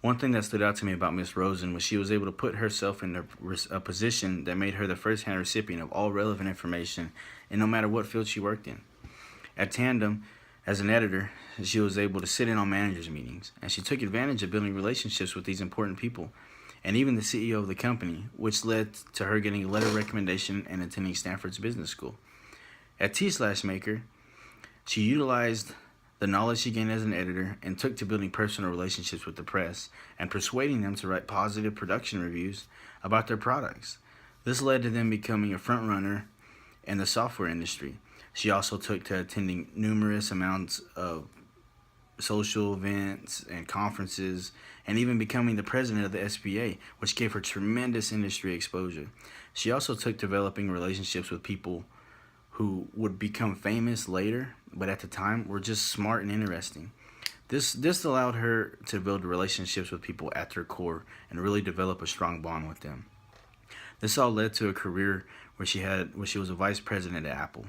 One thing that stood out to me about Miss Rosen was she was able to put herself in a position that made her the first-hand recipient of all relevant information, and no matter what field she worked in. At Tandem, as an editor, she was able to sit in on managers' meetings, and she took advantage of building relationships with these important people, and even the CEO of the company, which led to her getting a letter of recommendation and attending Stanford's business school. At T/Maker, she utilized the knowledge she gained as an editor and took to building personal relationships with the press and persuading them to write positive production reviews about their products. This led to them becoming a front runner in the software industry. She also took to attending numerous amounts of social events and conferences, and even becoming the president of the SBA, which gave her tremendous industry exposure. She also took developing relationships with people who would become famous later, but at the time were just smart and interesting. This allowed her to build relationships with people at their core and really develop a strong bond with them. This all led to a career where she was a vice president at Apple.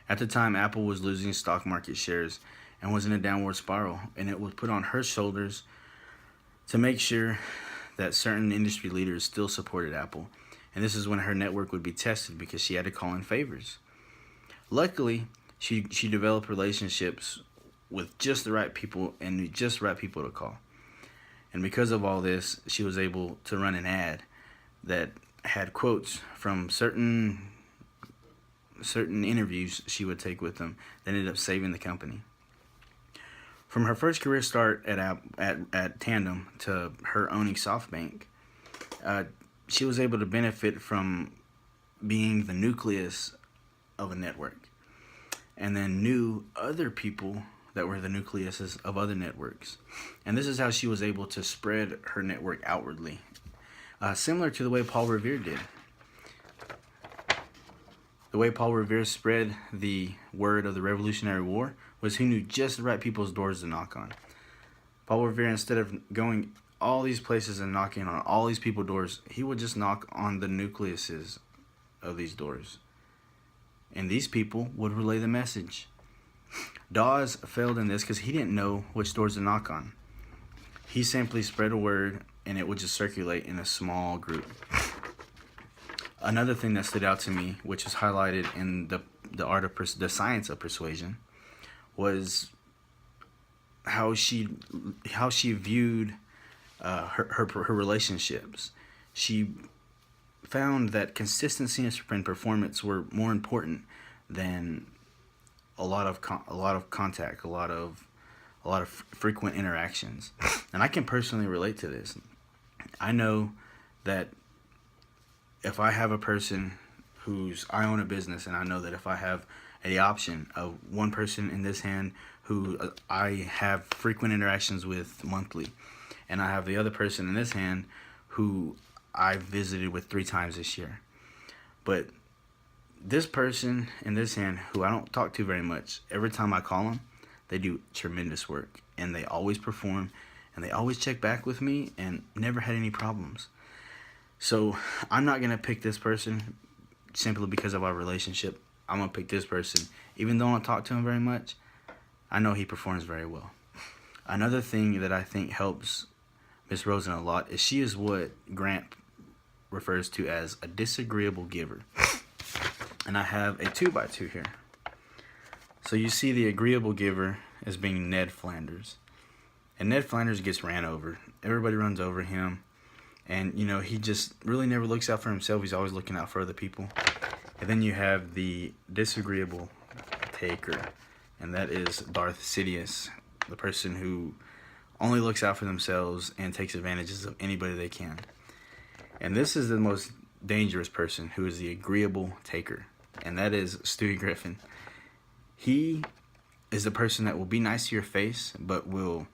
At the time, Apple was losing stock market shares and was in a downward spiral, and it was put on her shoulders to make sure that certain industry leaders still supported Apple. And this is when her network would be tested because she had to call in favors. Luckily, she developed relationships with just the right people and knew just the right people to call. And because of all this, she was able to run an ad that had quotes from certain interviews she would take with them that ended up saving the company. From her first career start at Tandem to her owning SoftBank, she was able to benefit from being the nucleus of a network, and then knew other people that were the nucleuses of other networks. And this is how she was able to spread her network outwardly, similar to the way Paul Revere did. The way Paul Revere spread the word of the Revolutionary War was he knew just the right people's doors to knock on. Paul Revere, instead of going all these places and knocking on all these people's doors, he would just knock on the nucleuses of these doors. And these people would relay the message. Dawes failed in this because he didn't know which doors to knock on. He simply spread a word and it would just circulate in a small group. Another thing that stood out to me, which is highlighted in the science of persuasion, was how she viewed her relationships. She found that consistency and performance were more important than a lot of contact, a lot of frequent interactions. And I can personally relate to this. I know that if I have a person I own a business, and I know that if I have the option of one person in this hand who I have frequent interactions with monthly, and I have the other person in this hand who I've visited with 3 times this year. But this person in this hand, who I don't talk to very much, every time I call them, they do tremendous work, and they always perform, and they always check back with me, and never had any problems. So I'm not going to pick this person simply because of our relationship. I'm going to pick this person. Even though I don't talk to him very much, I know he performs very well. Another thing that I think helps Miss Rosen a lot is she is what Grant refers to as a disagreeable giver. And I have a 2x2 here. So you see the agreeable giver as being Ned Flanders. And Ned Flanders gets ran over. Everybody runs over him. And, he just really never looks out for himself. He's always looking out for other people. And then you have the disagreeable taker. And that is Darth Sidious, the person who only looks out for themselves and takes advantages of anybody they can. And this is the most dangerous person, who is the agreeable taker. And that is Stewie Griffin. He is the person that will be nice to your face, but will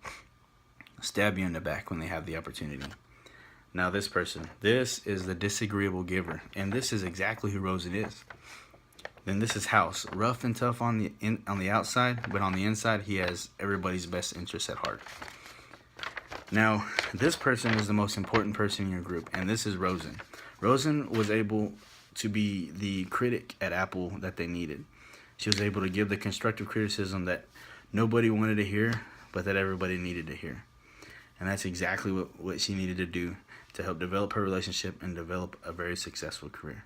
stab you in the back when they have the opportunity. Now this is the disagreeable giver, and this is exactly who Rosen is. Then this is House, rough and tough on the outside, but on the inside he has everybody's best interests at heart. Now this person is the most important person in your group, and this is Rosen. Rosen was able to be the critic at Apple that they needed. She was able to give the constructive criticism that nobody wanted to hear, but that everybody needed to hear. And that's exactly what she needed to do to help develop her relationship and develop a very successful career.